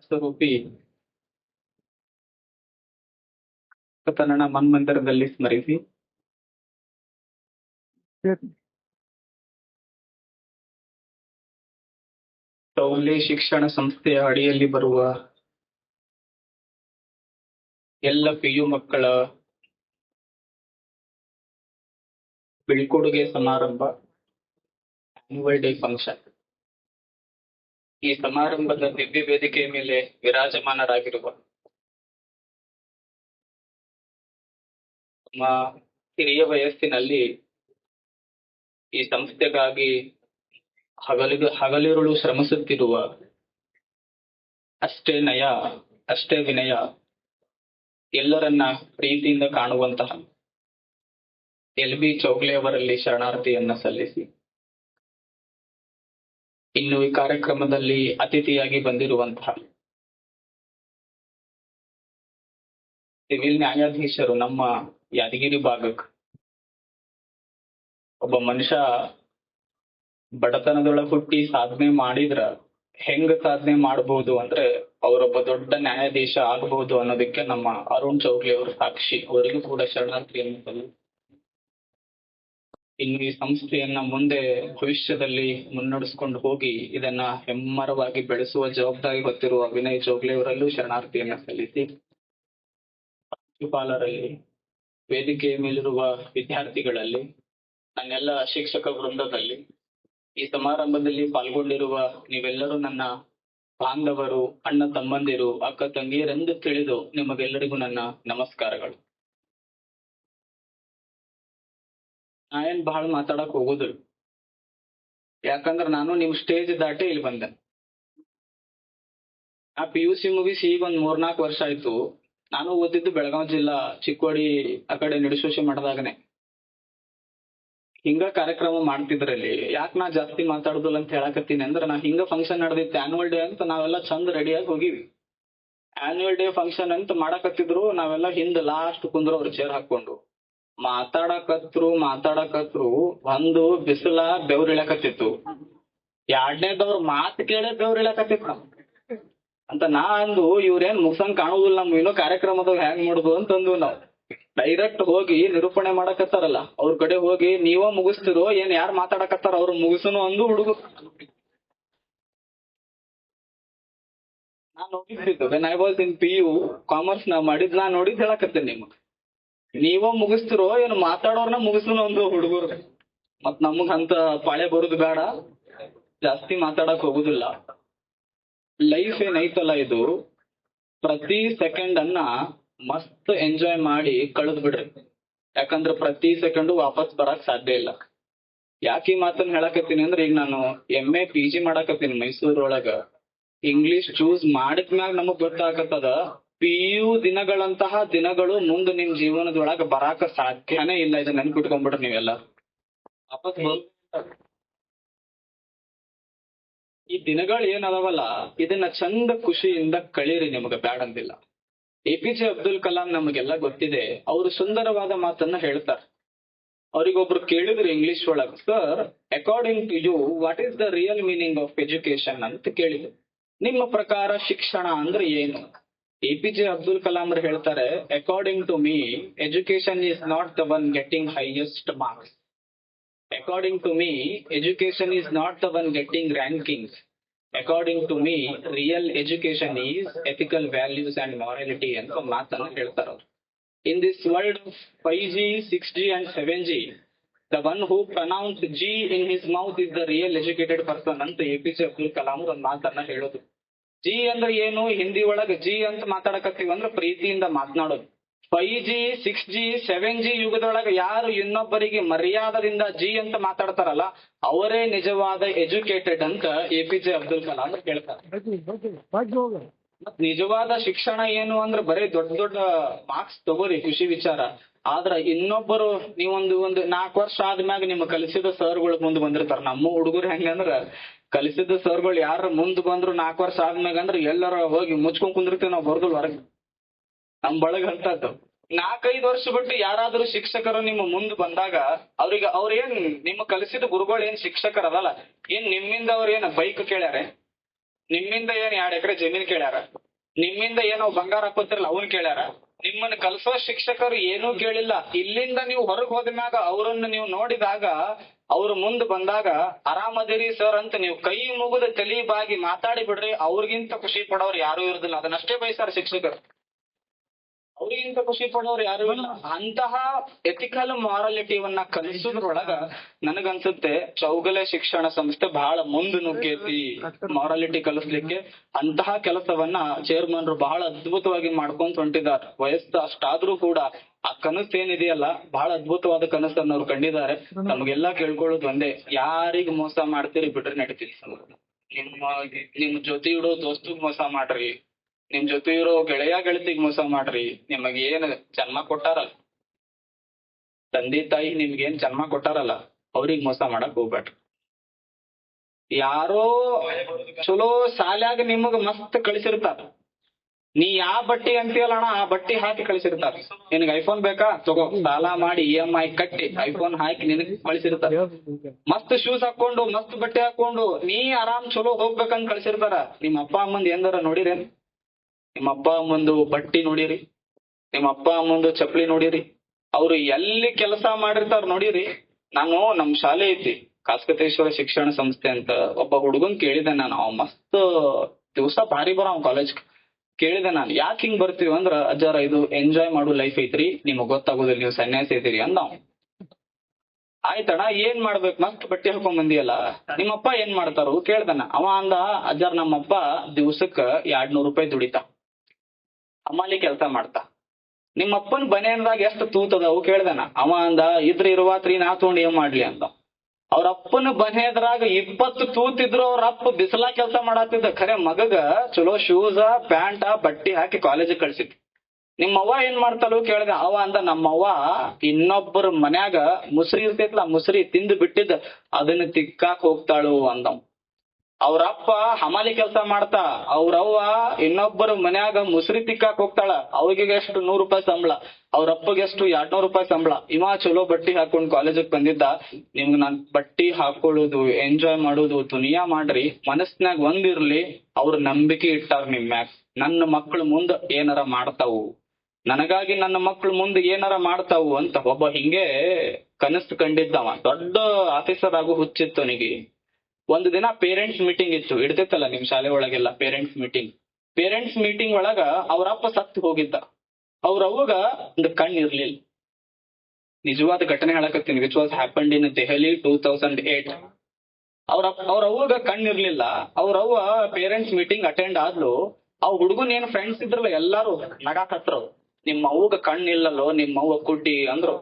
ಸ್ವರೂಪಿ ಕಥನನ ಮನ್ಮಂದಿರದಲ್ಲಿ ಸ್ಮರಿಸಿ. ಸೌಲ್ಯ ಶಿಕ್ಷಣ ಸಂಸ್ಥೆಯ ಅಡಿಯಲ್ಲಿ ಬರುವ ಎಲ್ಲ ಪಿಯು ಮಕ್ಕಳ ಬೀಳ್ಕೊಡುಗೆ ಸಮಾರಂಭ, ಆನ್ಯುವಲ್ ಡೇ ಫಂಕ್ಷನ್. ಈ ಸಮಾರಂಭದ ದಿವ್ಯ ವೇದಿಕೆಯ ಮೇಲೆ ವಿರಾಜಮಾನರಾಗಿರುವ ನಮ್ಮ ಹಿರಿಯ ವಯಸ್ಸಿನಲ್ಲಿ ಈ ಸಂಸ್ಥೆಗಾಗಿ ಹಗಲಿರುಳು ಶ್ರಮಿಸುತ್ತಿರುವ ಅಷ್ಟೇ ನಯ ಅಷ್ಟೇ ವಿನಯ, ಎಲ್ಲರನ್ನ ಪ್ರೀತಿಯಿಂದ ಕಾಣುವಂತಹ LB ಚೌಗ್ಲೆ ಅವರಲ್ಲಿ ಶರಣಾರ್ಥಿಯನ್ನ ಸಲ್ಲಿಸಿ, ಇನ್ನು ಈ ಕಾರ್ಯಕ್ರಮದಲ್ಲಿ ಅತಿಥಿಯಾಗಿ ಬಂದಿರುವಂತಹ ಸಿವಿಲ್ ನ್ಯಾಯಾಧೀಶರು ನಮ್ಮ ಯಾದಗಿರಿ ಭಾಗಕ್ಕೆ. ಒಬ್ಬ ಮನುಷ್ಯ ಬಡತನದೊಳಗೆ ಹುಟ್ಟಿ ಸಾಧನೆ ಮಾಡಿದ್ರ ಹೆಂಗ ಸಾಧನೆ ಮಾಡಬಹುದು ಅಂದ್ರೆ ಅವರೊಬ್ಬ ದೊಡ್ಡ ನ್ಯಾಯಾಧೀಶ ಆಗಬಹುದು ಅನ್ನೋದಕ್ಕೆ ನಮ್ಮ ಅರುಣ್ ಚೌಗ್ಲೆ ಅವರು ಸಾಕ್ಷಿ. ಅವರಿಗೂ ಕೂಡ ಶರಣಾರ್ಥಿಯನ್ನು ಸಲ್ಲಿಸಿ, ಇನ್ನು ಈ ಸಂಸ್ಥೆಯನ್ನ ಮುಂದೆ ಭವಿಷ್ಯದಲ್ಲಿ ಮುನ್ನಡೆಸ್ಕೊಂಡು ಹೋಗಿ ಇದನ್ನ ಹೆಮ್ಮರವಾಗಿ ಬೆಳೆಸುವ ಜವಾಬ್ದಾರಿ ಹೊತ್ತಿರುವ ವಿನಯ್ ಚೌಗ್ಲೆ ಅವರಲ್ಲೂ ಶರಣಾರ್ಥಿಯನ್ನ ಸಲ್ಲಿಸಿ, ಪ್ರಾಂಶುಪಾಲರಲ್ಲಿ, ವೇದಿಕೆಯ ಮೇಲಿರುವ ವಿದ್ಯಾರ್ಥಿಗಳಲ್ಲಿ, ನನ್ನೆಲ್ಲ ಶಿಕ್ಷಕ ವೃಂದದಲ್ಲಿ, ಈ ಸಮಾರಂಭದಲ್ಲಿ ಪಾಲ್ಗೊಂಡಿರುವ ನೀವೆಲ್ಲರೂ ನನ್ನ ಬಾಂಧವರು, ಅಣ್ಣ ತಮ್ಮಂದಿರು, ಅಕ್ಕ ತಂಗಿಯರೆಂದು ತಿಳಿದು ನಿಮಗೆಲ್ಲರಿಗೂ ನನ್ನ ನಮಸ್ಕಾರಗಳು. ನಾ ಏನ್ ಬಹಳ ಮಾತಾಡಕ್ ಹೋಗುದಿಲ್ಲ, ಯಾಕಂದ್ರೆ ನಾನು ನಿಮ್ ಸ್ಟೇಜ್ ದಾಟಿ ಇಲ್ಲಿ ಬಂದೆ. ಆ PUC ಮುಗಿಸಿ ಈಗ ಒಂದ್ 3-4 ವರ್ಷ ಆಯ್ತು. ನಾನು ಓದಿದ್ದು ಬೆಳಗಾವಿ ಜಿಲ್ಲಾ ಚಿಕ್ಕೋಡಿ ಆ ಕಡೆ ನಿಡಸೋಶಿ ಮಠದಾಗನೆ. ಹಿಂಗ ಕಾರ್ಯಕ್ರಮ ಮಾಡ್ತಿದ್ರಲ್ಲಿ ಯಾಕೆ ನಾ ಜಾಸ್ತಿ ಮಾತಾಡುದಿಲ್ಲ ಅಂತ ಹೇಳಕತ್ತೀನಿ ಅಂದ್ರೆ, ನಾ ಹಿಂಗ ಫಂಕ್ಷನ್ ನಡೆದಿತ್ತು ಆನ್ಯುವಲ್ ಡೇ ಅಂತ ನಾವೆಲ್ಲ ಚಂದ ರೆಡಿಯಾಗಿ ಹೋಗಿವಿ. ಆನ್ಯುವಲ್ ಡೇ ಫಂಕ್ಷನ್ ಅಂತ ಮಾಡಕತ್ತಿದ್ರು, ನಾವೆಲ್ಲ ಹಿಂದ ಲಾಸ್ಟ್ ಕುಂದ್ರವ್ರು ಚೇರ್ ಹಾಕೊಂಡು ಮಾತಾಡಕತ್ರು ಒಂದು ಬಿಸಿಲ ಬೆವ್ರಿಳಕತ್ತಿತ್ತು. ಎರಡನೇದವ್ರ ಮಾತು ಕೇಳೇ ಬೆವ್ರಿಳಕತ್ತಿತ್ತು ಅಂತ ನಾ ಅಂದು, ಇವ್ರೇನ್ ಮುಗ್ಸಂಗ್ ಕಾಣುದಿಲ್ಲ, ನಮ್ಮ ಇನ್ನೂ ಕಾರ್ಯಕ್ರಮದಾಗ ಹ್ಯಾಂಗ್ ಮಾಡುದು ಅಂತಂದು ನಾವು ಡೈರೆಕ್ಟ್ ಹೋಗಿ ನಿರೂಪಣೆ ಮಾಡಕತ್ತಾರಲ್ಲ ಅವ್ರ ಕಡೆ ಹೋಗಿ, ನೀವ ಮುಗಿಸ್ತಿರೋ ಏನ್ ಯಾರು ಮಾತಾಡಕತ್ತಾರ ಅವ್ರು ಮುಗಿಸನು ಅಂದು ಹುಡುಗರು. ನಾನ್ ನೋಡಿದ್ದು when I was in PU commerce ನಾ ಮಾಡಿದ್, ನಾ ನೋಡಿದ್ ಹೇಳಕತ್ತೇನೆ ನಿಮ್ಗೆ. ನೀವ ಮುಗಿಸ್ತಿರೋ ಏನು ಮಾತಾಡೋರ್ನ ಮುಗಿಸನು ಅಂದು ಹುಡುಗರು. ಮತ್ ನಮಗ್ ಅಂತ ಪಾಳೆ ಬರುದು ಬೇಡ, ಜಾಸ್ತಿ ಮಾತಾಡಕ್ ಹೋಗುದಿಲ್ಲ. ಲೈಫ್ ಏನೈತಲ್ಲ ಇದು, ಪ್ರತಿ ಸೆಕೆಂಡ್ ಅನ್ನ ಮಸ್ತ್ ಎಂಜಾಯ್ ಮಾಡಿ ಕಳೆದ್ ಬಿಡ್ರಿ. ಯಾಕಂದ್ರೆ ಪ್ರತಿ ಸೆಕೆಂಡು ವಾಪಸ್ ಬರಕ್ ಸಾಧ್ಯ ಇಲ್ಲ. ಯಾಕೆ ಈ ಮಾತನ್ನ ಹೇಳಕತ್ತೀನಿ ಅಂದ್ರೆ, ಈಗ ನಾನು MA PG ಮಾಡಕತ್ತೀನಿ ಮೈಸೂರೊಳಗ. ಇಂಗ್ಲಿಷ್ ಚೂಸ್ ಮಾಡಿದ್ಮ್ಯಾಗ ನಮಗ್ ಗೊತ್ತಾಗತ್ತದ PU ದಿನಗಳಂತಹ ದಿನಗಳು ಮುಂದೆ ನಿಮ್ ಜೀವನದೊಳಗ ಬರಾಕ ಸಾಧ್ಯನೇ ಇಲ್ಲ. ಇದನ್ನ ನೆನ್ಪಿಟ್ಕೊಂಡ್ಬಿಡ್ರಿ ನೀವೆಲ್ಲ. ವಾಪಸ್ ಈ ದಿನಗಳು ಏನದವಲ್ಲ, ಇದನ್ನ ಚಂದ ಖುಷಿಯಿಂದ ಕಳೀರಿ, ನಿಮ್ಗೆ ಬ್ಯಾಡ್ ಅಂದಿಲ್ಲ. APJ ಅಬ್ದುಲ್ ಕಲಾಂ ನಮಗೆಲ್ಲ ಗೊತ್ತಿದೆ. ಅವರು ಸುಂದರವಾದ ಮಾತನ್ನ ಹೇಳ್ತಾರೆ. ಅವ್ರಿಗೊಬ್ರು ಕೇಳಿದ್ರು ಇಂಗ್ಲಿಷ್ ಒಳಗ, sir according to you what is the real meaning of education ಅಂತ ಕೇಳಿದ್ರು. ನಿಮ್ಮ ಪ್ರಕಾರ ಶಿಕ್ಷಣ ಅಂದ್ರೆ ಏನು? APJ ಅಬ್ದುಲ್ ಕಲಾಂ ಹೇಳ್ತಾರೆ, according to me education is not the one getting highest marks. According to me education is not the one getting rankings. According to me real education is ethical values and morality ಅಂತ ಮಾತನ್ನ ಹೇಳ್ತಾರೆ ಅವ್ರು. In this world of 5G, 6G and 7G, the one who pronounce G in his mouth is the real educated person ಅಂತ APJ Abdul Kalam ಒಂದ್ ಮಾತನ್ನ ಹೇಳೋದು. G ಅಂದ್ರೆ ಏನು? ಹಿಂದಿ ಒಳಗ G ಅಂತ ಮಾತಾಡಕತ್ತೀವಿ ಅಂದ್ರೆ ಪ್ರೀತಿಯಿಂದ ಮಾತನಾಡೋದು. 5G, 6G, 7G ಯುಗದೊಳಗ ಯಾರು ಇನ್ನೊಬ್ಬರಿಗೆ ಮರ್ಯಾದದಿಂದ G ಅಂತ ಮಾತಾಡ್ತಾರಲ್ಲ ಅವರೇ ನಿಜವಾದ ಎಜುಕೇಟೆಡ್ ಅಂತ APJ ಅಬ್ದುಲ್ ಕಲಾಂ ಹೇಳ್ತಾರೆ. ನಿಜವಾದ ಶಿಕ್ಷಣ ಏನು ಅಂದ್ರೆ ಬರೀ ದೊಡ್ಡ ದೊಡ್ಡ ಮಾರ್ಕ್ಸ್ ತಗೋರಿ, ಖುಷಿ ವಿಚಾರ. ಆದ್ರ ಇನ್ನೊಬ್ಬರು ನೀವೊಂದು 4 ವರ್ಷ ಆದ್ಮ್ಯಾಗ ನಿಮ್ ಕಲಿಸಿದ ಸರ್ಗಳು ಮುಂದ್ ಬಂದಿರ್ತಾರ. ನಮ್ಮ ಹುಡುಗರು ಹೆಂಗಂದ್ರ ಕಲಿಸಿದ ಸರ್ಗಳು ಯಾರ ಮುಂದ್ ಬಂದ್ರು 4 ವರ್ಷ ಆದ್ಮ್ಯಾಗ ಅಂದ್ರೆ ಎಲ್ಲರ ಹೋಗಿ ಮುಚ್ಕೊಂಡ್ ಕುಂದಿರ್ತೀವಿ ನಾವು, ಬರ್ದಲ್ ಹೊರಗೆ. ನಮ್ ಬಳಗ ಅಂತದ್ದು 4-5 ವರ್ಷ ಬಿಟ್ಟು ಯಾರಾದ್ರೂ ಶಿಕ್ಷಕರು ನಿಮ್ಮ ಮುಂದ್ ಬಂದಾಗ ಅವ್ರಿಗೆ ಅವ್ರೇನ್ ನಿಮ್ಮ ಕಲಿಸಿದ ಗುರುಗಳು ಏನ್ ಶಿಕ್ಷಕರದಲ್ಲ, ಏನ್ ನಿಮ್ಮಿಂದ ಅವ್ರ ಏನ್ ಬೈಕ್ ಕೇಳ್ಯಾರೆ? ನಿಮ್ಮಿಂದ ಏನ್ 2 ಎಕರೆ ಜಮೀನ್ ಕೇಳ್ಯಾರ, ನಿಮ್ಮಿಂದ ಏನೋ ಬಂಗಾರ ಹಾಕೋತಿರಲ್ಲ ಅವನ್ ಕೇಳ್ಯಾರ. ನಿಮ್ಮನ್ನ ಕಲ್ಸೋ ಶಿಕ್ಷಕರು ಏನೂ ಕೇಳಿಲ್ಲ. ಇಲ್ಲಿಂದ ನೀವು ಹೊರಗ್ ಹೋದ್ಮ್ಯಾಗ ಅವ್ರನ್ನ ನೀವು ನೋಡಿದಾಗ, ಅವ್ರು ಮುಂದ್ ಬಂದಾಗ ಆರಾಮದಿರಿ ಸರ್ ಅಂತ ನೀವು ಕೈ ಮುಗಿದ ತಲಿ ಬಾಗಿ ಮಾತಾಡಿ ಬಿಡ್ರಿ, ಅವ್ರಿಗಿಂತ ಖುಷಿ ಪಡೋರು ಯಾರು ಇರುದಿಲ್ಲ. ಅದನ್ನಷ್ಟೇ ಬಯಸ್ತಾರ ಶಿಕ್ಷಕರು. ಅವ್ರಿಗಿಂತ ಖುಷಿ ಪಡೋರು ಯಾರು ಇಲ್ಲ. ಅಂತಹ ಎಥಿಕಲ್ ಮಾರಾಲಿಟಿವನ್ನ ಕಲಿಸೋದ್ರೊಳಗ ನನಗನ್ಸುತ್ತೆ ಚೌಗಲೆ ಶಿಕ್ಷಣ ಸಂಸ್ಥೆ ಬಹಳ ಮುಂದೆ ನುಗ್ಗೈತಿ ಮಾರಾಲಿಟಿ ಕಲಿಸ್ಲಿಕ್ಕೆ. ಅಂತಹ ಕೆಲಸವನ್ನ ಚೇರ್ಮನ್ರು ಬಹಳ ಅದ್ಭುತವಾಗಿ ಮಾಡ್ಕೊಂತ ಹೊಂಟಿದ್ದಾರೆ. ವಯಸ್ಸು ಅಷ್ಟಾದ್ರೂ ಕೂಡ ಆ ಕನಸು ಏನಿದೆಯಲ್ಲ, ಬಹಳ ಅದ್ಭುತವಾದ ಕನಸನ್ನು ಅವ್ರು ಕಂಡಿದ್ದಾರೆ. ನಮ್ಗೆಲ್ಲಾ ಕೇಳ್ಕೊಳ್ಳೋದು ಒಂದೇ, ಯಾರಿಗ್ ಮೋಸ ಮಾಡ್ತೀರಿ ಬಿಡ್ರಿ ನಡೀತೀರಿ. ನಿಮ್ ಜೊತೆ ಇಡೋ ದೋಸ್ತಿಗ್ ಮೋಸ ಮಾಡ್ರಿ, ನಿಮ್ ಜೊತೆ ಇರೋ ಗೆಳೆಯ ಗೆಳತಿಗ್ ಮೋಸ ಮಾಡ್ರಿ. ನಿಮಗ್ ಏನ್ ಜನ್ಮ ಕೊಟ್ಟಾರಲ್ಲ, ತಂದೆ ತಾಯಿ ನಿಮ್ಗೇನ್ ಜನ್ಮ ಕೊಟ್ಟಾರಲ್ಲ, ಅವ್ರಿಗ್ ಮೋಸ ಮಾಡಕ್ ಹೋಗ್ಬೇಡ್ರಿ. ಯಾರೋ ಚಲೋ ಶಾಲ್ಯಾಗ ನಿಮಗ್ ಮಸ್ತ್ ಕಳಿಸಿರ್ತಾರ, ನೀ ಯಾವ ಬಟ್ಟಿ ಅಂತೀಯಲ್ಲ ಅಣ್ಣ ಆ ಬಟ್ಟಿ ಹಾಕಿ ಕಳಿಸಿರ್ತಾರ. ನಿನಗ್ ಐಫೋನ್ ಬೇಕಾ ತಗೋ, ಸಾಲ ಮಾಡಿ EMI ಕಟ್ಟಿ ಐಫೋನ್ ಹಾಕಿ ನಿನಗ್ ಕಳಿಸಿರ್ತಾರ. ಮಸ್ತ್ ಶೂಸ್ ಹಾಕೊಂಡು ಮಸ್ತ್ ಬಟ್ಟೆ ಹಾಕೊಂಡು ನೀ ಆರಾಮ್ ಚಲೋ ಹೋಗ್ಬೇಕಂತ ಕಳಿಸಿರ್ತಾರ. ನಿಮ್ಮ ಅಪ್ಪ ಅಮ್ಮಂದ್ ಏನಾರ ನೋಡಿರೇನ್? ನಿಮ್ಮ ಅಪ್ಪ ಅಮ್ಮಂದು ಬಟ್ಟಿ ನೋಡಿರಿ, ನಿಮ್ಮ ಅಪ್ಪ ಅಮ್ಮಂದು ಚಪ್ಪಲಿ ನೋಡಿರಿ, ಅವ್ರು ಎಲ್ಲಿ ಕೆಲಸ ಮಾಡಿರ್ತಾರ ನೋಡಿರಿ. ನಾನು ನಮ್ ಶಾಲೆ ಐತಿ ಕಾಸ್ಕತೇಶ್ವರ ಶಿಕ್ಷಣ ಸಂಸ್ಥೆ ಅಂತ, ಒಬ್ಬ ಹುಡುಗನ್ ಕೇಳಿದೆ ನಾನು, ಅವ್ ಮಸ್ತ್ ದಿವಸ ಭಾರಿ ಬರ ಅವ್ ಕಾಲೇಜ್. ಕೇಳಿದೆ ನಾನು, ಯಾಕೆ ಹಿಂಗ್ ಬರ್ತೀವಿ ಅಂದ್ರ, ಅಜ್ಜಾರ ಇದು ಎಂಜಾಯ್ ಮಾಡೋ ಲೈಫ್ ಐತ್ರಿ, ನಿಮಗ್ ಗೊತ್ತಾಗೋದಿಲ್ಲ, ನೀವು ಸನ್ಯಾಸಿ ಐತಿರಿ ಅಂದ. ಆಯ್ತಣ್ಣ ಏನ್ ಮಾಡ್ಬೇಕು, ಮಸ್ತ್ ಬಟ್ಟೆ ಹಾಕೊಂಡ್ ಬಂದಿಯಲ್ಲ, ನಿಮ್ಮಪ್ಪ ಏನ್ ಮಾಡ್ತಾರು ಕೇಳ್ದನ. ಅವ ಅಂದ, ಅಜ್ಜಾರ್ ನಮ್ಮಪ್ಪ ದಿವ್ಸಕ್ಕ 200 ರೂಪಾಯಿ ದುಡಿತಾ, ಅಮ್ಮಲ್ಲಿ ಕೆಲ್ಸ ಮಾಡ್ತಾ. ನಿಮ್ಮಪ್ಪನ್ ಬನೇನ್ದಾಗ ಎಷ್ಟು ತೂತದವು ಕೇಳ್ದನ. ಅವ ಅಂದ, ಇರುವಾತ್ರಿ ನಾ ತಗೊಂಡ್ ಏನ್ ಮಾಡ್ಲಿ ಅಂತ. ಅವ್ರ ಅಪ್ಪನ ಬನೇದ್ರಾಗ 20 ತೂತಿದ್ರು ಅವ್ರ ಅಪ್ಪ ಬಿಸಿಲಾ ಕೆಲ್ಸ ಮಾಡತ್ತಿದ್ದ. ಖರೆ ಮಗಗ ಚಲೋ ಶೂಸ ಪ್ಯಾಂಟ ಬಟ್ಟಿ ಹಾಕಿ ಕಾಲೇಜಿಗೆ ಕಳ್ಸಿದ್. ನಿಮ್ಮವ್ವ ಏನ್ ಮಾಡ್ತಾಳು ಕೇಳ್ದ. ಅವ ಅಂದ, ನಮ್ಮವ್ವ ಇನ್ನೊಬ್ಬರ ಮನ್ಯಾಗ ಮುಸ್ರಿ ಇರ್ತೈತ್ಲಾ, ಮುಸ್ರಿ ತಿಂದು ಬಿಟ್ಟಿದ್ದ ಅದನ್ನ ತಿಕ್ಕಾಕ್ ಹೋಗ್ತಾಳು ಅಂದವ್. ಅವ್ರಪ್ಪ ಹಮಾಲಿ ಕೆಲಸ ಮಾಡ್ತಾ, ಅವ್ರವ್ವ ಇನ್ನೊಬ್ಬರ ಮನ್ಯಾಗ ಮುಸ್ರಿ ತಿಕ್ಕಾಕ್ ಹೋಗ್ತಾಳ. ಅವ್ರಿಗೆ ಎಷ್ಟು 100 ರೂಪಾಯಿ ಸಂಬಳ, ಅವ್ರಪ್ಪಗೆ ಎಷ್ಟು 200 ರೂಪಾಯಿ ಸಂಬಳ. ಇವ ಚಲೋ ಬಟ್ಟಿ ಹಾಕೊಂಡ್ ಕಾಲೇಜಿಗೆ ಬಂದಿದ್ದ. ನಿಮ್ಗ್ ನಾನ್ ಬಟ್ಟಿ ಹಾಕೊಳ್ಳೋದು ಎಂಜಾಯ್ ಮಾಡೋದು ದುನಿಯಾ ಮಾಡ್ರಿ, ಮನಸ್ನಾಗ ಒಂದಿರ್ಲಿ, ಅವ್ರ ನಂಬಿಕೆ ಇಟ್ಟಾರ ನಿಮ್ ಮ್ಯಾಗ. ನನ್ನ ಮಕ್ಳು ಮುಂದ್ ಏನಾರ ಮಾಡ್ತಾವು, ನನಗಾಗಿ ನನ್ನ ಮಕ್ಳು ಮುಂದೆ ಏನಾರ ಮಾಡ್ತಾವು ಅಂತ ಒಬ್ಬ ಹಿಂಗೆ ಕನಸು ಕಂಡಿದ್ದವ. ದೊಡ್ಡ ಆಫೀಸರ್ ಆಗು ಹುಚ್ಚಿತ್ತು ಅವನಿಗೆ. ಒಂದು ದಿನ ಪೇರೆಂಟ್ಸ್ ಮೀಟಿಂಗ್ ಇತ್ತು, ಇಡ್ತೈತಲ್ಲ ನಿಮ್ ಶಾಲೆ ಒಳಗೆಲ್ಲ ಪೇರೆಂಟ್ಸ್ ಮೀಟಿಂಗ್. ಪೇರೆಂಟ್ಸ್ ಮೀಟಿಂಗ್ ಒಳಗ ಅವ್ರಪ್ಪ ಸತ್ತು ಹೋಗಿದ್ದ. ಅವ್ರವ್ವಗ ಒಂದು ಕಣ್ಣು ಇರ್ಲಿಲ್ಲ. ನಿಜವಾದ ಘಟನೆ ಹೇಳಕತ್ತೀನಿ, which was happened in Delhi 2008. ಅವ್ರವ್ವಗ ಕಣ್ಣಿರ್ಲಿಲ್ಲ. ಅವ್ರವ್ವ ಪೇರೆಂಟ್ಸ್ ಮೀಟಿಂಗ್ ಅಟೆಂಡ್ ಆದ್ಲು. ಅವ್ ಹುಡುಗನ್ ಏನ್ ಫ್ರೆಂಡ್ಸ್ ಇದ್ರಲ್ಲ ಎಲ್ಲಾರು ನಗಾಕತ್ರು, ನಿಮ್ಮ ಅವ್ವಗ ಕಣ್ಣಿಲ್ಲಲ್ಲೋ, ನಿಮ್ಮ ಅವ್ವ ಕುಡ್ಡಿ ಅಂದ್ರು.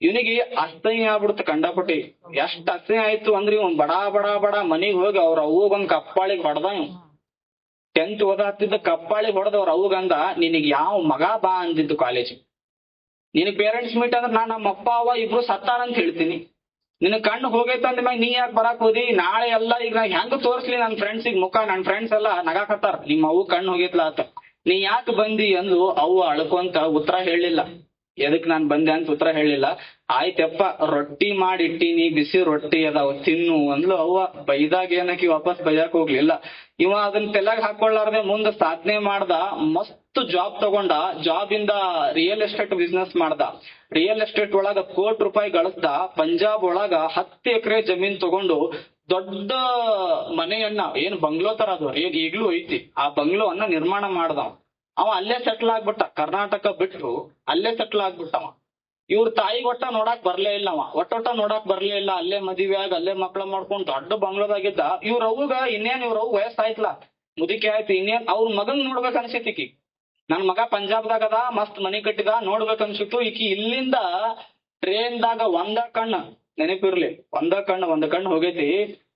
ಇವನಿಗೆ ಅಸಹ್ಯ ಆಗ್ಬಿಡ್ತು ಕಂಡಾಪಟ್ಟಿ. ಎಷ್ಟ್ ಅಸಹ್ಯ ಆಯ್ತು ಅಂದ್ರೆ ಇವ್ ಬಡಾ ಬಡಾ ಬಡಾ ಮನಿಗ್ ಹೋಗಿ ಅವ್ರ ಅವ್ವಗೊಂದ್ ಕಪ್ಪಾಳಿಗೆ ಹೊಡೆದ. 10th ಓದಾತಿದ್ದ ಕಪ್ಪಾಳಿಗೆ ಹೊಡೆದ. ಅವ್ರ ಅವ್ವಗಂದ, ನಿನಗ್ ಯಾವ ಮಗ ಬಾ ಅಂದಿದ್ದು ಕಾಲೇಜ್, ನಿನಗ್ ಪೇರೆಂಟ್ಸ್ ಮೀಟ್ ಅಂದ್ರೆ ನಾನ್ ನಮ್ಮ ಅಪ್ಪ ಅವ್ವ ಇಬ್ರು ಸತ್ತಾರಂತ ಹೇಳ್ತೀನಿ. ನಿನ್ ಕಣ್ಣು ಹೋಗೈತ ಅಂದ ಮ್ಯಾಗ ನೀ ಯಾಕೆ ಬರಾಕ್ ಹೋದಿ? ನಾಳೆ ಎಲ್ಲಾ ಈಗ ನಾ ಹೆಂಗ್ ತೋರ್ಸ್ಲಿ ನನ್ ಫ್ರೆಂಡ್ಸಿಗೆ ಮುಖ? ನನ್ ಫ್ರೆಂಡ್ಸ್ ಎಲ್ಲಾ ನಗಾಕತ್ತಾರ, ನಿಮ್ಮ ಅವು ಕಣ್ಣು ಹೋಗಿತ್ಲಾ ಆತ, ನೀ ಯಾಕೆ ಬಂದಿ ಅಂದು ಅವ್ವ ಅಳ್ಕೊಂತ ಉತ್ತರ ಹೇಳಿಲ್ಲ. ಎದಕ್ ನಾನ್ ಬಂದೆ ಅಂತ ಉತ್ತರ ಹೇಳಿಲ್ಲ. ಆಯ್ತಪ್ಪ ರೊಟ್ಟಿ ಮಾಡಿ ಇಟ್ಟಿನಿ, ಬಿಸಿ ರೊಟ್ಟಿ ಅದಾವ ತಿನ್ನು ಅಂದ್ಲು ಅವ್ವ. ಬೈದಾಗ ಏನಕ್ಕೆ ವಾಪಸ್ ಬೈಯಾಕ್ ಹೋಗ್ಲಿಲ್ಲ. ಇವ ಅದನ್ನ ತೆಲಗ್ ಹಾಕೊಳ್ಳಾರ್ದೆ ಮುಂದ ಸಾಧನೆ ಮಾಡ್ದ. ಮಸ್ತ್ ಜಾಬ್ ತಗೊಂಡ. ಜಾಬ್ ಇಂದ ರಿಯಲ್ ಎಸ್ಟೇಟ್ ಬಿಸ್ನೆಸ್ ಮಾಡ್ದ. ರಿಯಲ್ ಎಸ್ಟೇಟ್ ಒಳಗ ₹1 ಕೋಟಿ ಗಳಿಸ್ದ. ಪಂಜಾಬ್ ಒಳಗ 10 ಎಕರೆ ಜಮೀನ್ ತಗೊಂಡು ದೊಡ್ಡ ಮನೆಯನ್ನ, ಏನ್ ಬಂಗ್ಲೋ ತರ ಅದು ಈಗ್ಲೂ ಐತಿ, ಆ ಬಂಗ್ಲೋವನ್ನ ನಿರ್ಮಾಣ ಮಾಡ್ದ. ಅವ ಅಲ್ಲೇ ಸೆಟ್ಲ್ ಆಗ್ಬಿಟ್ಟ. ಕರ್ನಾಟಕ ಬಿಟ್ಟು ಅಲ್ಲೇ ಸೆಟ್ಲ್ ಆಗ್ಬಿಟ್ಟವ. ಇವ್ರ ತಾಯಿಗೆ ಒಟ್ಟ ನೋಡಾಕ್ ಬರ್ಲೇ ಇಲ್ಲ. ಅವ ಒಟ್ಟೊಟ್ಟ ನೋಡಾಕ್ ಬರ್ಲೇ ಇಲ್ಲ. ಅಲ್ಲೇ ಮದುವೆಯಾಗ ಅಲ್ಲೇ ಮಕ್ಳ ಮಾಡ್ಕೊಂಡ್ ದೊಡ್ಡ ಬಂಗ್ಲೋದಾಗಿದ್ದ. ಇವ್ರ ಅವ್ವಗ ಇನ್ನೇನ್, ಇವ್ರ ಅವ್ವ ವಯಸ್ಸಾಯ್ತಲ್ಲ, ಮುದುಕಿ ಆಯ್ತು, ಇನ್ನೇನ್ ಅವ್ರ ಮಗನ್ ನೋಡ್ಬೇಕ್ ಅನ್ಸಿತ್ತು. ನನ್ ಮಗ ಪಂಜಾಬ್ದಾಗ ಅದ, ಮಸ್ತ್ ಮನಿ ಕಟ್ಟಿದ, ನೋಡ್ಬೇಕ್ ಅನ್ಸಿತ್ತು. ಈಕಿ ಇಲ್ಲಿಂದ ಟ್ರೇನ್ದಾಗ ಒಂದ ಕಣ್ಣು ನೆನಪಿರ್ಲಿ, ಒಂದ ಕಣ್ಣು ಹೋಗೈತಿ.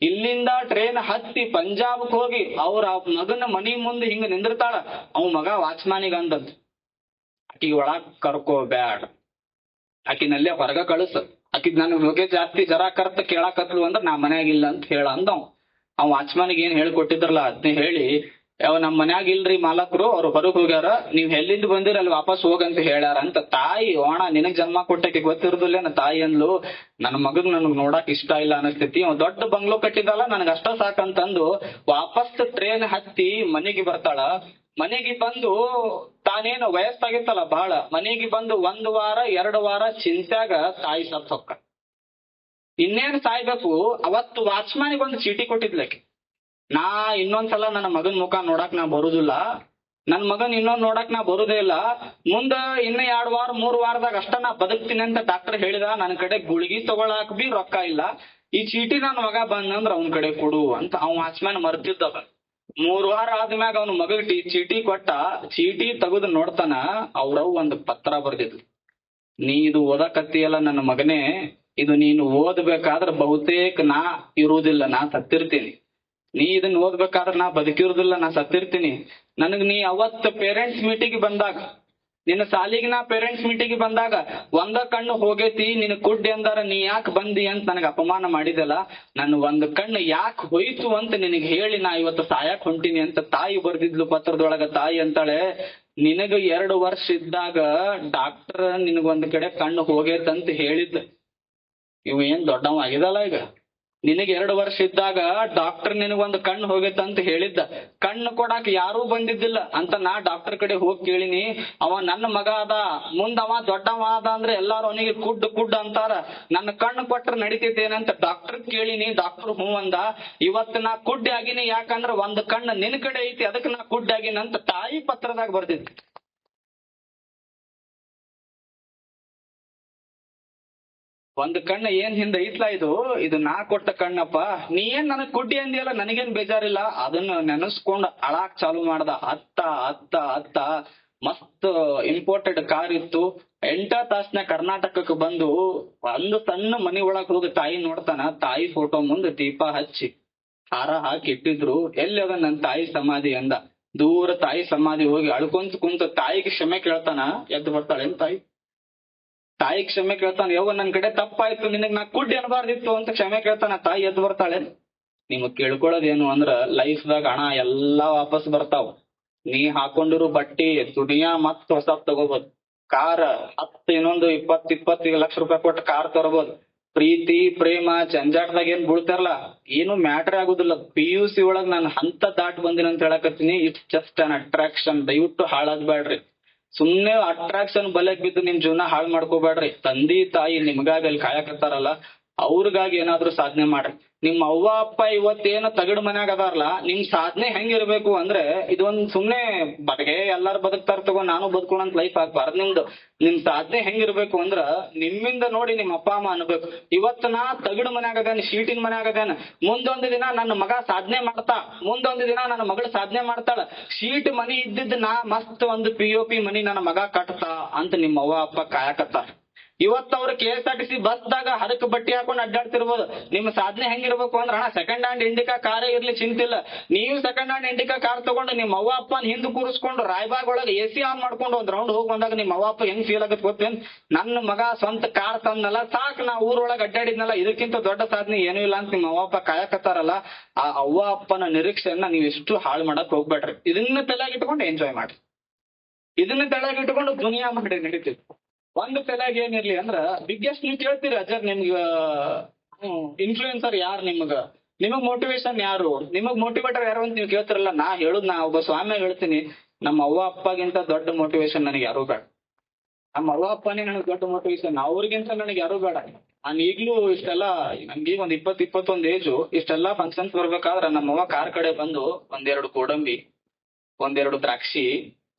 ಇಲ್ಲಿಂದ ಟ್ರೇನ್ ಹತ್ತಿ ಪಂಜಾಬ್ಕ್ ಹೋಗಿ ಅವ್ರ ಮಗನ ಮನಿ ಮುಂದೆ ಹಿಂಗ ನಿಂದಿರ್ತಾಳ. ಅವ್ ಮಗ ವಾಚ್ಮ್ಯಾನಿಗ ಅಂದದ್, ಆಕಿಗೆ ಒಳಗ್ ಕರ್ಕೋಬ್ಯಾಡ, ಆಕಿನಲ್ಲೇ ಹೊರಗ ಕಳಿಸ್, ಆಕಿಗ್ ನನ್ ಹೊಗೆ ಜಾಸ್ತಿ ಜರ ಕರ್ತ ಕೇಳಾಕತ್ಲು ಅಂದ್ರ ನಾ ಮನ್ಯಾಗಿಲ್ಲ ಅಂತ ಹೇಳ ಅಂದವ್. ಅವ್ ವಾಚ್ಮ್ಯಾನಿಗೆ ಏನ್ ಹೇಳ್ಕೊಟ್ಟಿದ್ರಲ್ಲ ಅದನ್ನೇ ಹೇಳಿ ಯಾವ ನಮ್ ಮನ್ಯಾಗ ಇಲ್ರಿ ಮಾಲಕರು, ಅವ್ರು ಹೊರಗ್ ಹೋಗ್ಯಾರ, ನೀವ್ ಎಲ್ಲಿಂದ ಬಂದಿರ ಅಲ್ಲಿ ವಾಪಸ್ ಹೋಗಂತ ಹೇಳ್ಯಾರ ಅಂತ. ತಾಯಿ ಓಣ ನಿನಗ್ ಜನ್ಮ ಕೊಟ್ಟಕ್ಕೆ ಗೊತ್ತಿರುದಿಲ್ಲ ತಾಯಿ ಅಂದ್ಲು, ನನ್ ಮಗಗ್ ನನಗ್ ನೋಡಕ್ ಇಷ್ಟ ಇಲ್ಲ ಅನಸ್ತೈತಿ, ಅವ್ ದೊಡ್ಡ ಬಂಗ್ಲೋ ಕಟ್ಟಿದಲ್ಲ ನನಗ್ ಅಷ್ಟ ಸಾಕಂತಂದು ವಾಪಸ್ ಟ್ರೇನ್ ಹತ್ತಿ ಮನೆಗೆ ಬರ್ತಾಳ. ಮನೆಗೆ ಬಂದು ತಾನೇನು ವಯಸ್ಸಾಗಿತ್ತಲ್ಲ ಬಹಳ, ಮನೆಗೆ ಬಂದು 1 ವಾರ 2 ವಾರ ಚಿಂತ್ಯಾಗ ತಾಯಿ ಸತ್ ಹೊಕ್ಕ. ಇನ್ನೇನ್ ಸಾಯ್ಬೇಕು, ಅವತ್ತು ವಾಚ್ಮ್ಯಾನಿಗೆ ಒಂದು ಚೀಟಿ ಕೊಟ್ಟಿದ್ಲಕ್ಕೆ, ನಾ ಇನ್ನೊಂದ್ಸಲ ನನ್ನ ಮಗನ್ ಮುಖ ನೋಡಕ್ ನಾ ಬರುದಿಲ್ಲ, ನನ್ ಮಗನ್ ಇನ್ನೊಂದ್ ನೋಡಕ್ ನಾ ಬರುದೇ ಇಲ್ಲ, ಮುಂದ ಇನ್ನ 2 ವಾರ 3 ವಾರದಾಗ ಅಷ್ಟ ನಾ ಬದುಕ್ತೀನಿ ಅಂತ ಡಾಕ್ಟರ್ ಹೇಳಿದ. ನನ್ ಕಡೆ ಗುಳಿಗಿ ತಗೊಳಕ್ ಬಿ ರೊಕ್ಕ ಇಲ್ಲ, ಈ ಚೀಟಿ ನನ್ ಮಗ ಬಂದಂದ್ರ ಅವನ್ ಕಡೆ ಕೊಡು ಅಂತ ಅವ್ ವಾಚ್ಮ್ಯಾನ್ ಮರ್ತಿದ್ದವ. 3 ವಾರ ಆದ್ಮ್ಯಾಗ ಅವನ ಮಗಗ್ ಚೀಟಿ ಕೊಟ್ಟ. ಚೀಟಿ ತೆಗೆದು ನೋಡ್ತಾನ, ಅವ್ರವ್ ಒಂದು ಪತ್ರ ಬರ್ದಿದ್ಲು, ನೀ ಇದು ಓದಕತ್ತೀಯಲ್ಲ ನನ್ನ ಮಗನೇ, ಇದು ನೀನು ಓದ್ಬೇಕಾದ್ರ ಬಹುತೇಕ ನಾ ಇರುವುದಿಲ್ಲ, ನಾ ಸತ್ತಿರ್ತೀನಿ. ನೀ ಇದನ್ನ ಓದ್ಬೇಕಾದ್ರ ನಾ ಬದುಕಿರುದಿಲ್ಲ, ನಾ ಸತ್ತಿರ್ತೀನಿ. ನನಗ್ ನೀ ಅವತ್ತು ಪೇರೆಂಟ್ಸ್ ಮೀಟಿಂಗ್ ಬಂದಾಗ, ನಿನ್ನ ಸಾಲಿಗೆ ನಾ ಪೇರೆಂಟ್ಸ್ ಮೀಟಿಂಗ್ ಬಂದಾಗ ಒಂದ ಕಣ್ಣು ಹೋಗೈತಿ, ನಿನ್ ಕುಡ್ಡಿ ಅಂದಾರ, ನೀ ಯಾಕೆ ಬಂದಿ ಅಂತ ನನಗ್ ಅಪಮಾನ ಮಾಡಿದಲ್ಲ, ನನ್ನ ಒಂದ್ ಕಣ್ಣು ಯಾಕೆ ಹೋಯ್ತು ಅಂತ ನಿನಗ್ ಹೇಳಿ ನಾ ಇವತ್ತು ಸಾಯಕ್ ಹೊಂಟಿನಿ ಅಂತ ತಾಯಿ ಬರ್ದಿದ್ಲು ಪತ್ರದೊಳಗ. ತಾಯಿ ಅಂತಾಳೆ, ನಿನಗ 2 ವರ್ಷ ಇದ್ದಾಗ ಡಾಕ್ಟರ್ ನಿನಗೊಂದ್ ಕಡೆ ಕಣ್ಣು ಹೋಗೇತಂತ ಹೇಳಿದ್ಲು. ಇವ್ ಏನ್ ದೊಡ್ಡವ ಆಗಿದಲ್ಲ ಈಗ, ನಿನಗೆ 2 ವರ್ಷ ಇದ್ದಾಗ ಡಾಕ್ಟರ್ ನಿನಗೊಂದು ಕಣ್ಣು ಹೋಗೈತಂತ ಹೇಳಿದ್ದ, ಕಣ್ಣು ಕೊಡಾಕ ಯಾರೂ ಬಂದಿದ್ದಿಲ್ಲ ಅಂತ ನಾ ಡಾಕ್ಟರ್ ಕಡೆ ಹೋಗಿ ಕೇಳಿನಿ. ಅವ ನನ್ನ ಮಗ ಅದ, ಮುಂದ ಅವ ದೊಡ್ಡವ ಅದ ಅಂದ್ರೆ ಎಲ್ಲಾರು ಅವನಿಗೆ ಕುಡ್ ಅಂತಾರ, ನನ್ನ ಕಣ್ಣು ಕೊಟ್ರ ನಡಿತೈತೇನಂತ ಡಾಕ್ಟರ್ ಕೇಳಿನಿ. ಡಾಕ್ಟರ್ ಹೂ ಅಂದ. ಇವತ್ತು ನಾ ಕುಡ್ಡಿ ಆಗಿನಿ, ಯಾಕಂದ್ರ ಒಂದ್ ಕಣ್ಣು ನಿನ್ ಕಡೆ ಐತಿ, ಅದಕ್ಕೆ ನಾ ಕುಡ್ಡಿ ಆಗಿನ ಅಂತ ತಾಯಿ ಪತ್ರದಾಗ ಬರ್ದಿದ್ವಿ. ಒಂದ್ ಕಣ್ಣು ಏನ್ ಹಿಂದ ಐತ್ಲಾ, ಇದು ನಾ ಕೊಟ್ಟ ಕಣ್ಣಪ್ಪ, ನೀ ಏನ್ ನನಗ್ ಕುಡ್ಡಿ ಅಂದಿಯಲ್ಲ, ನನಗೇನ್ ಬೇಜಾರಿಲ್ಲ. ಅದನ್ನ ನೆನಸ್ಕೊಂಡ್ ಅಳಾಕ್ ಚಾಲು ಮಾಡ್ದ. ಅತ್ತ ಮಸ್ತ್ ಇಂಪೋರ್ಟೆಡ್ ಕಾರ್ ಇತ್ತು. 8 ತಾಸ್ನ ಕರ್ನಾಟಕಕ್ಕೆ ಬಂದು ಒಂದು ಸಣ್ಣ ಮನಿ ಒಳಗ್ ಹೋಗಿ ತಾಯಿ ನೋಡ್ತಾನ. ತಾಯಿ ಫೋಟೋ ಮುಂದೆ ದೀಪ ಹಚ್ಚಿ ಹಾರ ಹಾಕಿ ಇಟ್ಟಿದ್ರು. ಎಲ್ಲಿ ಅದ ನನ್ ತಾಯಿ ಸಮಾಧಿ ಅಂದ. ದೂರ ತಾಯಿ ಸಮಾಧಿ ಹೋಗಿ ಅಳ್ಕೊಂತ ಕುಂತ ತಾಯಿಗೆ ಕ್ಷಮೆ ಕೇಳ್ತಾನ. ಎದ್ದು ಬರ್ತಾಳೇನ್ ತಾಯಿ? ತಾಯಿ ಕ್ಷಮೆ ಕೇಳ್ತಾನ, ಯವ್ವ ನನ್ ಕಡೆ ತಪ್ಪಾಯ್ತು, ನಿನಗ್ ನಾ ಕುಡ್ಡಿ ಅನ್ಬಾರ್ದಿತ್ತು ಅಂತ ಕ್ಷಮೆ ಕೇಳ್ತಾನ. ತಾಯಿ ಎದ್ದು ಬರ್ತಾಳೆ. ನಿಮಗ್ ಕೇಳ್ಕೊಳ್ಳೋದೇನು ಅಂದ್ರ, ಲೈಫ್ದಾಗ ಹಣ ಎಲ್ಲಾ ವಾಪಸ್ ಬರ್ತಾವ. ನೀ ಹಾಕೊಂಡಿರೋ ಬಟ್ಟಿ ದುನಿಯಾ ಮತ್ ಹೊಸದ್ ತಗೋಬಹುದು. ಕಾರ್ ಇನ್ನೊಂದು 20-25 ಲಕ್ಷ ರೂಪಾಯಿ ಕೊಟ್ಟು ಕಾರ್ ತರಬಹುದು. ಪ್ರೀತಿ ಪ್ರೇಮ ಜಂಜಾಟದಾಗ ಏನ್ ಬೀಳ್ತಾರಲ್ಲ, ಏನು ಮ್ಯಾಟರ್ ಆಗುದಿಲ್ಲ. PUC ಒಳಗ್ ನಾನು ಹಂತ ದಾಟ್ ಬಂದಿನ ಅಂತ ಹೇಳಕತ್ತೀನಿ. It's just an attraction. ದಯವಿಟ್ಟು ಹಾಳಾಗ್ಬೇಡ್ರಿ. ಸುಮ್ನೆ ಅಟ್ರಾಕ್ಷನ್ ಬಲೆಗ್ ಬಿದ್ದು ನಿಮ್ ಜೀವನ ಹಾಳು ಮಾಡ್ಕೋಬೇಡ್ರಿ. ತಂದೆ ತಾಯಿ ನಿಮ್ಗಾಗಿ ಅಲ್ಲಿ ಕಾಯಕತ್ತಾರಲ್ಲ, ಅವ್ರಿಗಾಗಿ ಏನಾದ್ರೂ ಸಾಧನೆ ಮಾಡ್ರಿ. ನಿಮ್ ಅವ್ವ ಅಪ್ಪ ಇವತ್ತೇನು ತಗಡ್ ಮನ್ಯಾಗ ಅದಾರಲ್ಲ, ನಿಮ್ ಸಾಧನೆ ಹೆಂಗಿರ್ಬೇಕು ಅಂದ್ರೆ, ಇದೊಂದ್ ಸುಮ್ನೆ ಬಗೆ ಎಲ್ಲಾರು ಬದುಕ್ತಾರ ತಗೋ ನಾನು ಬದುಕೋಣಂತ ಲೈಫ್ ಆಗ್ಬಾರ್ದು ನಿಮ್ದು. ನಿಮ್ ಸಾಧನೆ ಹೆಂಗಿರ್ಬೇಕು ಅಂದ್ರ, ನಿಮ್ಮಿಂದ ನೋಡಿ ನಿಮ್ ಅಪ್ಪ ಅಮ್ಮ ಅನ್ಬೇಕು, ಇವತ್ತು ನಾ ತಗಡ್ ಮನ್ಯಾಗ ಅದೇನ, ಶೀಟಿನ ಮನ್ಯಾಗ ಅದೇನ, ಮುಂದೊಂದು ದಿನ ನನ್ನ ಮಗ ಸಾಧನೆ ಮಾಡ್ತಾ, ಮುಂದೊಂದು ದಿನ ನನ್ನ ಮಗಳು ಸಾಧನೆ ಮಾಡ್ತಾಳ. ಶೀಟ್ ಮನಿ ಇದ್ದಿದ್ ನಾ ಮಸ್ತ್ ಒಂದು POP ಮನಿ ನನ್ನ ಮಗ ಕಟ್ತಾ ಅಂತ ನಿಮ್ ಅವ್ವ ಅಪ್ಪ ಕಾಯಕತ್ತಾರ. ಇವತ್ತು ಅವ್ರು KSRTC ಬಸ್ದಾಗ ಹರಕ್ ಬಟ್ಟಿ ಹಾಕೊಂಡು ಅಡ್ಡಾಡ್ತಿರ್ಬೋದು. ನಿಮ್ಮ ಸಾಧನೆ ಹೆಂಗಿರ್ಬೇಕು ಅಂದ್ರ, ಅಣ್ಣ ಸೆಕೆಂಡ್ ಹ್ಯಾಂಡ್ ಇಂಡಿಕಾ ಕಾರೇ ಇರ್ಲಿ ಚಿಂತಿಲ್ಲ, ನೀವು ಸೆಕೆಂಡ್ ಹ್ಯಾಂಡ್ ಇಂಡಿಕಾ ಕಾರ್ ತಗೊಂಡು ನಿಮ್ಮ ಅವ್ವ ಅಪ್ಪನ ಹಿಂದ್ ಕೂರಿಸ್ಕೊಂಡು ರಾಯಬಾಗ್ ಒಳಗೆ AC ಆನ್ ಮಾಡ್ಕೊಂಡು ಒಂದ್ ರೌಂಡ್ ಹೋಗಿ ಬಂದಾಗ ನಿಮ್ಮ ಅವ್ವ ಅಪ್ಪ ಹೆಂಗ್ ಫೀಲ್ ಆಗತ್ ಗೊತ್ತೇನ್? ನನ್ನ ಮಗ ಸ್ವಂತ ಕಾರ್ ತಂದಲ್ಲ, ಸಾಕ್ ನಾ ಊರೊಳಗೆ ಅಡ್ಡಾಡಿದ್ನಲ್ಲ, ಇದಕ್ಕಿಂತ ದೊಡ್ಡ ಸಾಧನೆ ಏನೂ ಇಲ್ಲ ಅಂತ ನಿಮ್ಮ ಅವ್ವ ಅಪ್ಪ ಕಾಯಕತ್ತಾರಲ್ಲ. ಆ ಅವ್ವ ಅಪ್ಪನ ನಿರೀಕ್ಷೆಯನ್ನ ನೀವು ಎಷ್ಟು ಹಾಳು ಮಾಡಕ್ ಹೋಗ್ಬೇಡ್ರಿ. ಇದನ್ನ ತಲೆಯಾಗಿ ಇಟ್ಕೊಂಡು ಎಂಜಾಯ್ ಮಾಡ್ರಿ. ಇದನ್ನ ತಲೆಯಾಗಿ ಇಟ್ಕೊಂಡು ದುನಿಯಾ ಮಾಡಿ ನಡೀತೀವಿ. ಒಂದು ತಲೆಯಾಗ ಏನಿರ್ಲಿ ಅಂದ್ರ, ಬಿಗ್ಗೆಸ್ಟ್ ನೀವು ಕೇಳ್ತೀರಿ ಅಜರ್, ನಿಮ್ಗ ಇನ್ಫ್ಲೂಯೆನ್ಸರ್ ಯಾರು, ನಿಮಗ್ ಮೋಟಿವೇಶನ್ ಯಾರು, ನಿಮಗ್ ಮೋಟಿವೇಟರ್ ಯಾರು ಅಂತ ನೀವು ಕೇಳ್ತಿರಲ್ಲ. ನಾ ಒಬ್ಬ ಸ್ವಾಮಿ ಹೇಳ್ತೀನಿ, ನಮ್ಮ ಅವ್ವ ಅಪ್ಪಗಿಂತ ದೊಡ್ಡ ಮೋಟಿವೇಶನ್ ನನಗೆ ಯಾರು ಬೇಡ. ನಮ್ಮ ಅವ್ವ ಅಪ್ಪನೇ ನನಗೆ ದೊಡ್ಡ ಮೋಟಿವೇಶನ್, ಅವ್ರಿಗಿಂತ ನನಗೆ ಯಾರು ಬೇಡ. ನಾನು ಈಗ್ಲೂ ಇಷ್ಟೆಲ್ಲ, ನಮ್ಗೆ ಒಂದ್ 20-21 ಏಜು, ಇಷ್ಟೆಲ್ಲಾ ಫಂಕ್ಷನ್ಸ್ ಬರ್ಬೇಕಾದ್ರ ನಮ್ಮ ಅವ್ವ ಕಾರ್ ಕಡೆ ಬಂದು 1-2 ಗೋಡಂಬಿ, 1-2 ದ್ರಾಕ್ಷಿ,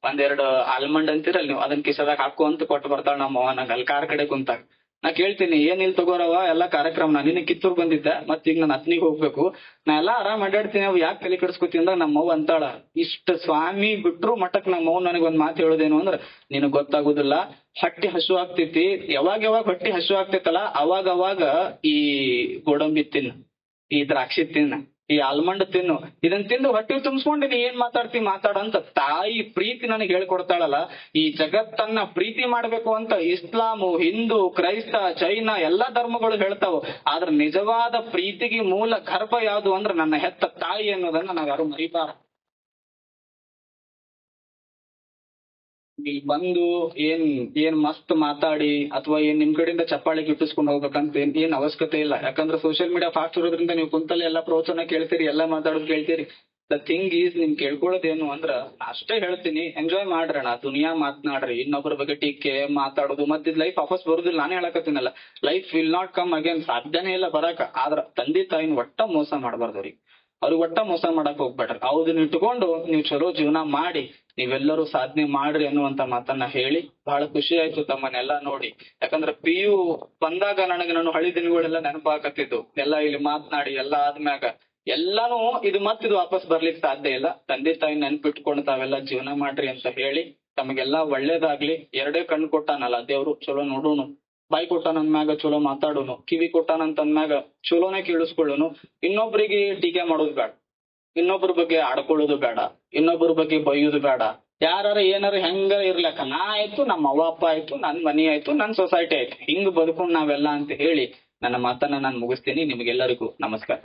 1-2 ಆಲ್ಮಂಡ್ ಅಂತಿರಲ್ಲ ನೀವು, ಅದನ್ನ ಕಿಸದಾಗ ಹಾಕು ಅಂತ ಕೊಟ್ಟು ಬರ್ತಾಳ ನಮ್ಮ ಅವ್ವ. ನಂಗೆ ಅಲ್ಲಿ ಕಾರ್ ಕಡೆ ಕುಂತಾಗ ನಾ ಕೇಳ್ತೀನಿ, ಏನಿಲ್ ತಗೋರವ ಎಲ್ಲಾ ಕಾರ್ಯಕ್ರಮ, ನಾನು ನಿನ್ನ ಕಿತ್ತೂರ್ ಬಂದಿದ್ದೆ, ಮತ್ ಈಗ ನಾನು ಹತ್ನಿಗೆ ಹೋಗ್ಬೇಕು, ನಾ ಎಲ್ಲಾ ಆರಾಮ್ ಅಡ್ಡಾಡ್ತೀನಿ, ಅವ್ ಯಾಕೆ ತಲೆ ಕೆಡಿಸ್ಕೊತಿ ಅಂದಾಗ ನಮ್ಮ ಅವ್ವ ಅಂತಾಳ, ಇಷ್ಟ ಸ್ವಾಮಿ ಬಿಟ್ರು ಮಠಕ್ ನಮ್ಮ ಅವ್ವ ನನಗೊಂದ್ ಮಾತು ಹೇಳೋದೇನು ಅಂದ್ರ, ನಿನಗ್ ಗೊತ್ತಾಗುದಿಲ್ಲ, ಹೊಟ್ಟಿ ಹಸು ಆಗ್ತೈತಿ, ಯಾವಾಗ ಹೊಟ್ಟಿ ಹಸು ಆಗ್ತೈತಲ್ಲ ಅವಾಗ ಈ ಗೋಡಂಬಿ ತಿನ್ನು, ಈ ದ್ರಾಕ್ಷಿ ತಿನ್ನ, ಈ ಆಲ್ಮಂಡ್ ತಿನ್ನು, ಇದನ್ ತಿಂದು ಹೊಟ್ಟೆ ತುಂಬಿಸ್ಕೊಂಡು ನೀ ಏನ್ ಮಾತಾಡಂತ ತಾಯಿ ಪ್ರೀತಿ ನನಗೆ ಹೇಳ್ಕೊಡ್ತಾಳಲ್ಲ. ಈ ಜಗತ್ತನ್ನ ಪ್ರೀತಿ ಮಾಡ್ಬೇಕು ಅಂತ ಇಸ್ಲಾಮು, ಹಿಂದೂ, ಕ್ರೈಸ್ತ, ಜೈನ ಎಲ್ಲಾ ಧರ್ಮಗಳು ಹೇಳ್ತಾವ. ಆದ್ರೆ ನಿಜವಾದ ಪ್ರೀತಿಗೆ ಮೂಲ ಗರ್ಭ ಯಾವುದು ಅಂದ್ರೆ ನನ್ನ ಹೆತ್ತ ತಾಯಿ ಅನ್ನೋದನ್ನ ನಾವ್ ಯಾರು ಮರಿಬಾರ. ಇಲ್ಲಿ ಬಂದು ಏನ್ ಏನ್ ಮಸ್ತ್ ಮಾತಾಡಿ ಅಥವಾ ಏನ್ ನಿಮ್ ಕಡೆಯಿಂದ ಚಪ್ಪಾಳಿ ಗಿಟ್ಟಿಸ್ಕೊಂಡು ಹೋಗ್ಬೇಕಂತ ಏನ್ ಅವಶ್ಯಕತೆ ಇಲ್ಲ. ಯಾಕಂದ್ರೆ ಸೋಷಿಯಲ್ ಮೀಡಿಯಾ ಫಾಸ್ಟ್ ಇರೋದ್ರಿಂದ ನೀವು ಕುಂತಲ್ಲಿ ಎಲ್ಲಾ ಪ್ರವಚನ ಕೇಳ್ತೀರಿ, ಎಲ್ಲಾ ಮಾತಾಡೋದು ಕೇಳ್ತೀರಿ. ದ ಥಿಂಗ್ ಈಸ್ ನಿಮ್ ಕೇಳ್ಕೊಳ್ಳೋದೇನು ಅಂದ್ರ ನಾ ಅಷ್ಟೇ ಹೇಳ್ತೀನಿ, ಎಂಜಾಯ್ ಮಾಡ್ರಣ, ದುನಿಯಾ ಮಾತನಾಡ್ರಿ, ಇನ್ನೊಬ್ಬರ ಬಗ್ಗೆ ಟೀಕೆ ಮಾತಾಡೋದು ಮತ್ತೆ ಲೈಫ್ ವಾಪಸ್ ಬರುದಿಲ್ಲ. ನಾನೇ ಹೇಳಕತ್ತೀನಲ್ಲ, life will not come again, ಸಾಧ್ಯನೇ ಇಲ್ಲ ಬರಾಕ. ಆದ್ರ ತಂದೆ ತಾಯಿನ ಒಟ್ಟ ಮೋಸ ಮಾಡಬಾರ್ದು ಅವ್ರಿಗೆ ಒಟ್ಟ ಮೋಸ ಮಾಡಕ್ ಹೋಗ್ಬೇಡ್ರಿ. ಅವ್ದನ್ನ ಇಟ್ಕೊಂಡು ನೀವು ಚಲೋ ಜೀವನ ಮಾಡಿ ನೀವೆಲ್ಲರೂ ಸಾಧನೆ ಮಾಡ್ರಿ ಅನ್ನುವಂತ ಮಾತನ್ನ ಹೇಳಿ ಬಹಳ ಖುಷಿ ಆಯ್ತು ತಮ್ಮನ್ನೆಲ್ಲಾ ನೋಡಿ. ಯಾಕಂದ್ರೆ PU ಬಂದಾಗ ನನಗೆ ನಾನು ಹಳಿ ದಿನಗಳೆಲ್ಲ ನೆನಪಾಕತ್ತಿದ್ದು, ಎಲ್ಲಾ ಇಲ್ಲಿ ಮಾತನಾಡಿ ಎಲ್ಲಾ ಆದ್ಮ್ಯಾಗ ಎಲ್ಲಾನು ಇದು ಮತ್ತಿದು ವಾಪಸ್ ಬರ್ಲಿಕ್ಕೆ ಸಾಧ್ಯ ಇಲ್ಲ. ತಂದೆ ತಾಯಿ ನೆನ್ಪಿಟ್ಕೊಂಡು ತಾವೆಲ್ಲ ಜೀವನ ಮಾಡ್ರಿ ಅಂತ ಹೇಳಿ ತಮಗೆಲ್ಲಾ ಒಳ್ಳೇದಾಗ್ಲಿ. ಎರಡೇ ಕಣ್ಣು ಕೊಟ್ಟಾನಲ್ಲ ದೇವ್ರು, ಚಲೋ ನೋಡೋನು. ಬಾಯಿ ಕೊಟ್ಟಾನಂದ್ಮ್ಯಾಗ ಚಲೋ ಮಾತಾಡೋನು, ಕಿವಿ ಕೊಟ್ಟಾನಂತಂದ್ಮ್ಯಾಗ ಚಲೋನೇ ಕೇಳಿಸ್ಕೊಳ್ಳೋನು. ಇನ್ನೊಬ್ರಿಗೆ ಟೀಕೆ ಮಾಡೋದು ಬೇಡ, ಇನ್ನೊಬ್ರ ಬಗ್ಗೆ ಆಡ್ಕೊಳ್ಳೋದು ಬೇಡ, ಇನ್ನೊಬ್ರ ಬಗ್ಗೆ ಬೈಯೋದು ಬೇಡ. ಯಾರು ಏನಾರ ಹೆಂಗ ಇರ್ಲಕ್ಕ, ನಾ ಆಯ್ತು, ನಮ್ಮ ಅವ್ವ ಅಪ್ಪ ಆಯ್ತು, ನನ್ ಮನಿ ಆಯ್ತು, ನನ್ ಸೊಸೈಟಿ ಆಯ್ತು, ಹಿಂಗ್ ಬದುಕೊಂಡು ನಾವೆಲ್ಲ ಅಂತ ಹೇಳಿ ನನ್ನ ಮಾತನ್ನ ನಾನು ಮುಗಿಸ್ತೀನಿ. ನಿಮ್ಗೆಲ್ಲರಿಗೂ ನಮಸ್ಕಾರ.